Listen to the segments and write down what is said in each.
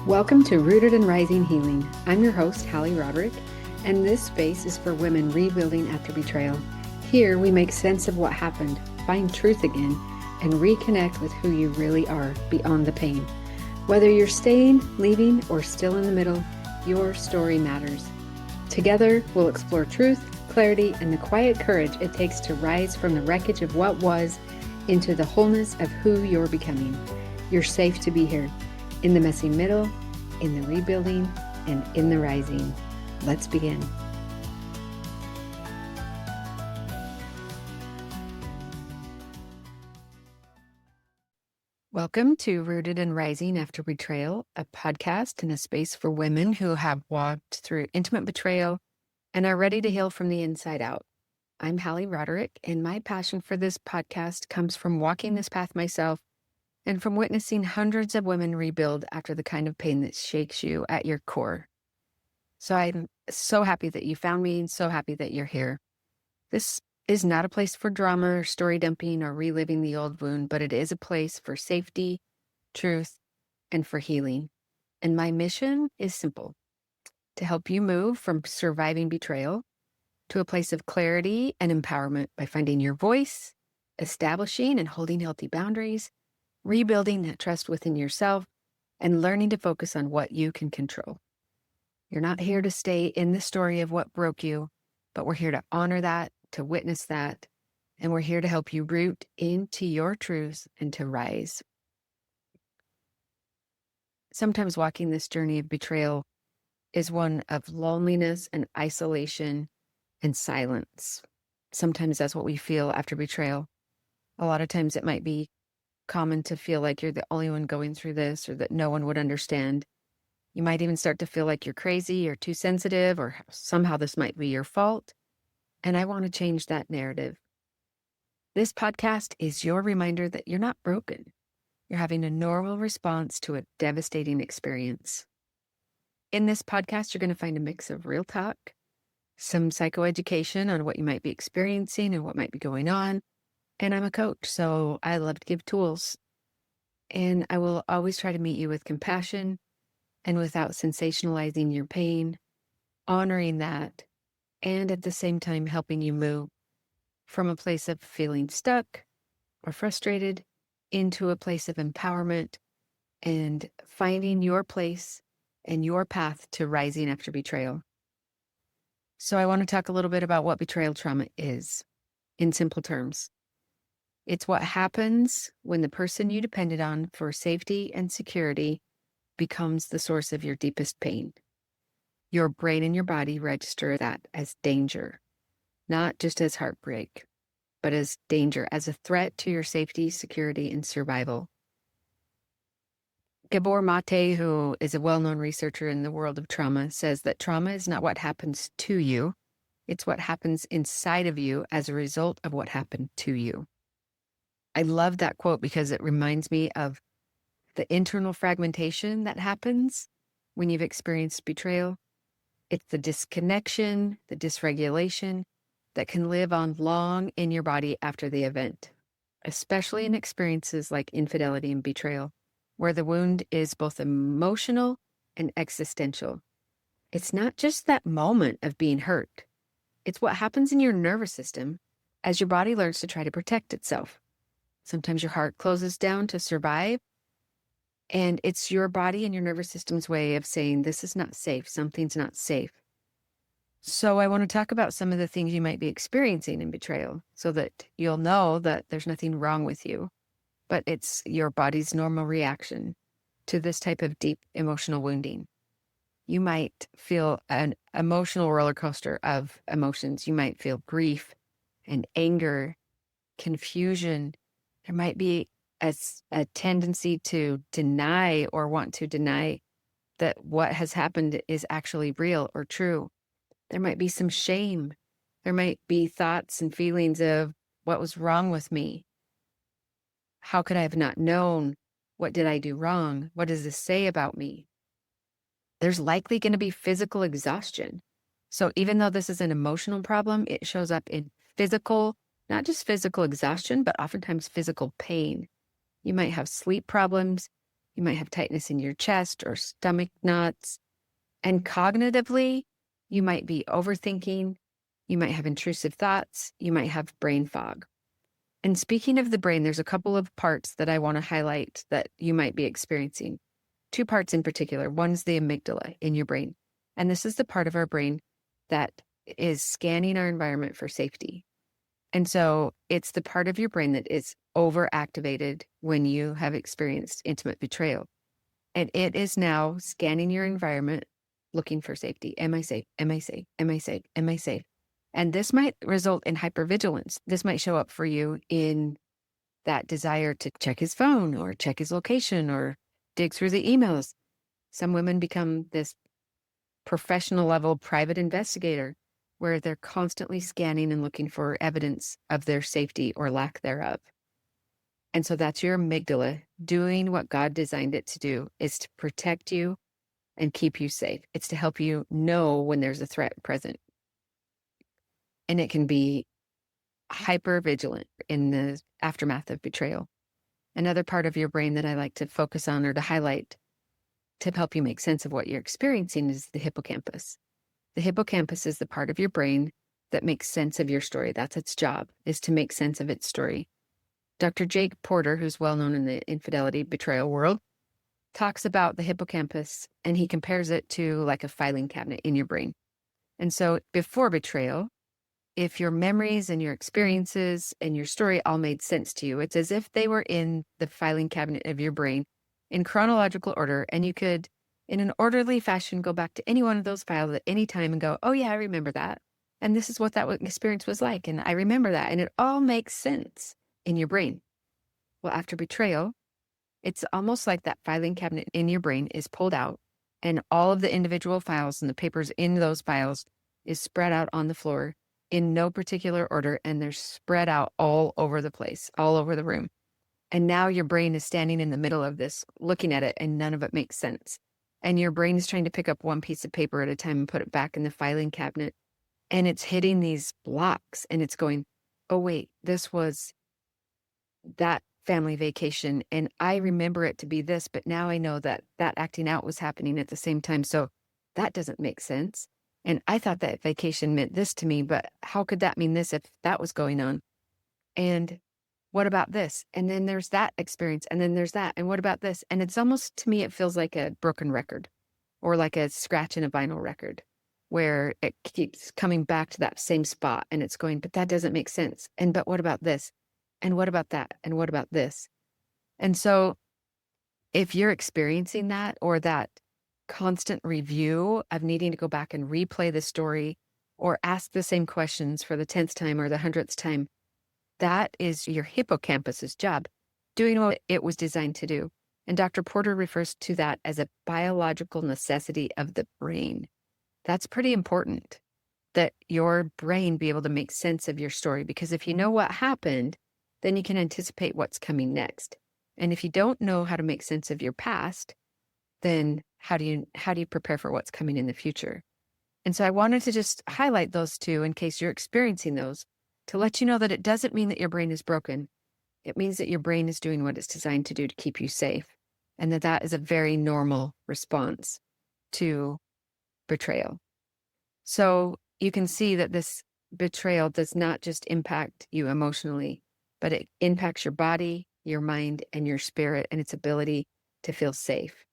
Welcome to Rooted and Rising Healing. I'm your host, Hali Roderick, and this space is for women rebuilding after betrayal. Here we make sense of what happened, find truth again, and reconnect with who you really are beyond the pain. Whether you're staying, leaving, or still in the middle, your story matters. Together, we'll explore truth, clarity, and the quiet courage it takes to rise from the wreckage of what was into the wholeness of who you're becoming. You're safe to be here. In the messy middle, in the rebuilding, and in the rising. Let's begin. Welcome to Rooted and Rising After Betrayal, a podcast and a space for women who have walked through intimate betrayal and are ready to heal from the inside out. I'm Hali Roderick, and my passion for this podcast comes from walking this path myself and from witnessing hundreds of women rebuild after the kind of pain that shakes you at your core. So I'm so happy that you found me and so happy that you're here. This is not a place for drama or story dumping or reliving the old wound, but it is a place for safety, truth, and for healing. And my mission is simple: to help you move from surviving betrayal to a place of clarity and empowerment by finding your voice, establishing and holding healthy boundaries, rebuilding that trust within yourself, and learning to focus on what you can control. You're not here to stay in the story of what broke you, but we're here to honor that, to witness that, and we're here to help you root into your truths and to rise. Sometimes walking this journey of betrayal is one of loneliness and isolation and silence. Sometimes that's what we feel after betrayal. A lot of times it might be common to feel like you're the only one going through this, or that no one would understand. You might even start to feel like you're crazy or too sensitive, or somehow this might be your fault. And I want to change that narrative. This podcast is your reminder that you're not broken. You're having a normal response to a devastating experience. In this podcast, you're going to find a mix of real talk, some psychoeducation on what you might be experiencing and what might be going on. And I'm a coach, so I love to give tools. And I will always try to meet you with compassion and without sensationalizing your pain, honoring that, and at the same time helping you move from a place of feeling stuck or frustrated into a place of empowerment and finding your place and your path to rising after betrayal. So I want to talk a little bit about what betrayal trauma is, in simple terms. It's what happens when the person you depended on for safety and security becomes the source of your deepest pain. Your brain and your body register that as danger, not just as heartbreak, but as danger, as a threat to your safety, security, and survival. Gabor Mate, who is a well-known researcher in the world of trauma, says that trauma is not what happens to you, it's what happens inside of you as a result of what happened to you. I love that quote because it reminds me of the internal fragmentation that happens when you've experienced betrayal. It's the disconnection, the dysregulation that can live on long in your body after the event, especially in experiences like infidelity and betrayal, where the wound is both emotional and existential. It's not just that moment of being hurt. It's what happens in your nervous system as your body learns to try to protect itself. Sometimes your heart closes down to survive, and it's your body and your nervous system's way of saying, this is not safe, something's not safe. So I want to talk about some of the things you might be experiencing in betrayal so that you'll know that there's nothing wrong with you, but it's your body's normal reaction to this type of deep emotional wounding. You might feel an emotional roller coaster of emotions. You might feel grief and anger, confusion. There might be a tendency to deny or want to deny that what has happened is actually real or true. There might be some shame. There might be thoughts and feelings of what was wrong with me. How could I have not known? What did I do wrong? What does this say about me? There's likely going to be physical exhaustion. So even though this is an emotional problem, it shows up in physical, not just physical exhaustion, but oftentimes physical pain. You might have sleep problems. You might have tightness in your chest or stomach knots. And cognitively, you might be overthinking. You might have intrusive thoughts. You might have brain fog. And speaking of the brain, there's a couple of parts that I want to highlight that you might be experiencing. Two parts in particular. One's the amygdala in your brain. And this is the part of our brain that is scanning our environment for safety. And so it's the part of your brain that is overactivated when you have experienced intimate betrayal. And it is now scanning your environment, looking for safety. Am I safe? Am I safe? Am I safe? Am I safe? And this might result in hypervigilance. This might show up for you in that desire to check his phone or check his location or dig through the emails. Some women become this professional level private investigator where they're constantly scanning and looking for evidence of their safety or lack thereof. And so that's your amygdala doing what God designed it to do, is to protect you and keep you safe. It's to help you know when there's a threat present. And it can be hyper vigilant in the aftermath of betrayal. Another part of your brain that I like to focus on or to highlight to help you make sense of what you're experiencing is the hippocampus. The hippocampus is the part of your brain that makes sense of your story. That's its job, is to make sense of its story. Dr. Jake Porter, who's well known in the infidelity betrayal world, talks about the hippocampus, and he compares it to like a filing cabinet in your brain. And so before betrayal, if your memories and your experiences and your story all made sense to you, it's as if they were in the filing cabinet of your brain in chronological order, and you could, in an orderly fashion, go back to any one of those files at any time and go, oh yeah, I remember that. And this is what that experience was like. And I remember that. And it all makes sense in your brain. Well, after betrayal, it's almost like that filing cabinet in your brain is pulled out, and all of the individual files and the papers in those files is spread out on the floor in no particular order, and they're spread out all over the place, all over the room. And now your brain is standing in the middle of this, looking at it, and none of it makes sense. And your brain is trying to pick up one piece of paper at a time and put it back in the filing cabinet. And it's hitting these blocks, and it's going, oh, wait, this was that family vacation, and I remember it to be this, but now I know that that acting out was happening at the same time. So that doesn't make sense. And I thought that vacation meant this to me, but how could that mean this if that was going on? And what about this? And then there's that experience, and then there's that. And what about this? And it's almost, to me, it feels like a broken record or like a scratch in a vinyl record where it keeps coming back to that same spot, and it's going, but that doesn't make sense. And but what about this? And what about that? And what about this? And so if you're experiencing that, or that constant review of needing to go back and replay the story or ask the same questions for the 10th time or the 100th time, that is your hippocampus's job, doing what it was designed to do. And Dr. Porter refers to that as a biological necessity of the brain. That's pretty important, that your brain be able to make sense of your story, because if you know what happened, then you can anticipate what's coming next. And if you don't know how to make sense of your past, then how do you prepare for what's coming in the future? And so I wanted to just highlight those two in case you're experiencing those, to let you know that it doesn't mean that your brain is broken. It means that your brain is doing what it's designed to do to keep you safe, and that that is a very normal response to betrayal. So you can see that this betrayal does not just impact you emotionally, but it impacts your body, your mind, and your spirit, and its ability to feel safe.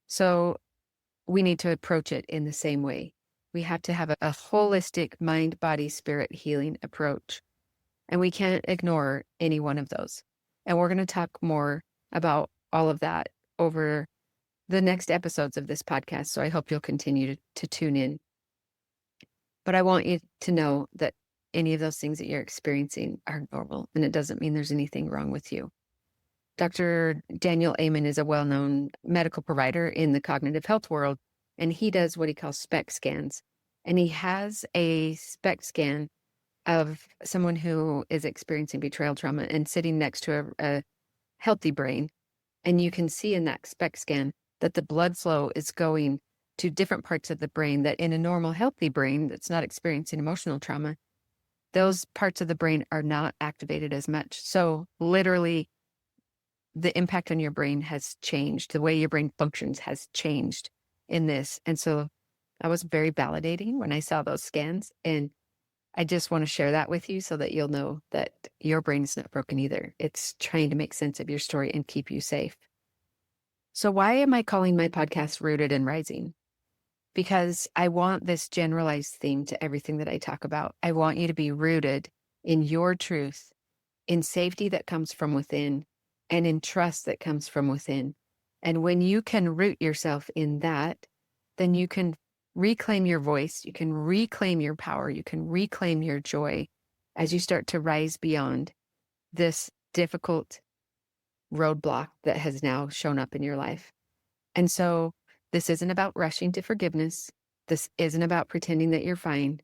So we need to approach it in the same way. We have to have a holistic mind, body, spirit healing approach. And we can't ignore any one of those. And we're going to talk more about all of that over the next episodes of this podcast. So I hope you'll continue to tune in. But I want you to know that any of those things that you're experiencing are normal, and it doesn't mean there's anything wrong with you. Dr. Daniel Amen is a well-known medical provider in the cognitive health world, and he does what he calls SPECT scans. And he has a SPECT scan of someone who is experiencing betrayal trauma and sitting next to a healthy brain. And you can see in that SPECT scan that the blood flow is going to different parts of the brain that in a normal, healthy brain that's not experiencing emotional trauma, those parts of the brain are not activated as much. So literally, the impact on your brain has changed. The way your brain functions has changed in this. And so that was very validating when I saw those scans. And I just want to share that with you so that you'll know that your brain is not broken either. It's trying to make sense of your story and keep you safe. So why am I calling my podcast Rooted and Rising? Because I want this generalized theme to everything that I talk about. I want you to be rooted in your truth, in safety that comes from within, and in trust that comes from within. And when you can root yourself in that, then you can reclaim your voice, you can reclaim your power, you can reclaim your joy as you start to rise beyond this difficult roadblock that has now shown up in your life. And so this isn't about rushing to forgiveness. This isn't about pretending that you're fine.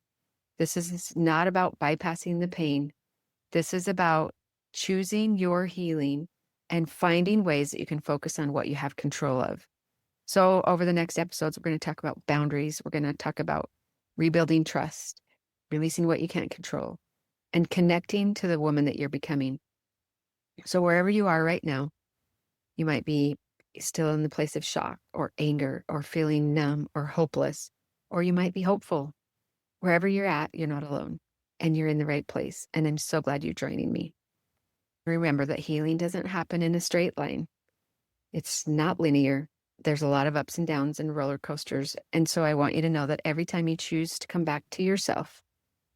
This is not about bypassing the pain. This is about choosing your healing and finding ways that you can focus on what you have control of. So over the next episodes, we're going to talk about boundaries. We're going to talk about rebuilding trust, releasing what you can't control, and connecting to the woman that you're becoming. So wherever you are right now, you might be still in the place of shock or anger or feeling numb or hopeless, or you might be hopeful. Wherever you're at, you're not alone and you're in the right place. And I'm so glad you're joining me. Remember that healing doesn't happen in a straight line. It's not linear. There's a lot of ups and downs and roller coasters. And so I want you to know that every time you choose to come back to yourself,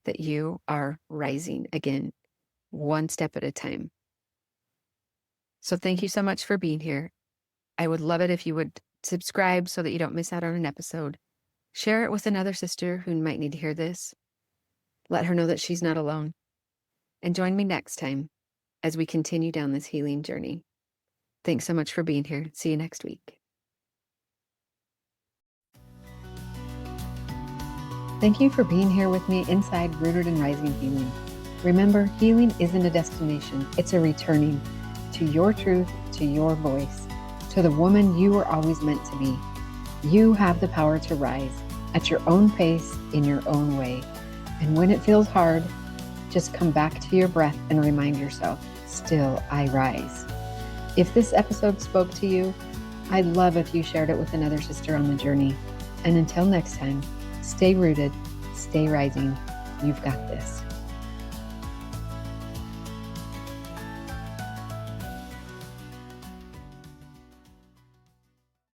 that you are rising again, one step at a time. So thank you so much for being here. I would love it if you would subscribe so that you don't miss out on an episode. Share it with another sister who might need to hear this. Let her know that she's not alone. And join me next time as we continue down this healing journey. Thanks so much for being here. See you next week. Thank you for being here with me inside Rooted and Rising Healing. Remember, healing isn't a destination. It's a returning to your truth, to your voice, to the woman you were always meant to be. You have the power to rise at your own pace, in your own way. And when it feels hard, just come back to your breath and remind yourself, still I rise. If this episode spoke to you, I'd love if you shared it with another sister on the journey. And until next time, stay rooted, stay rising. You've got this.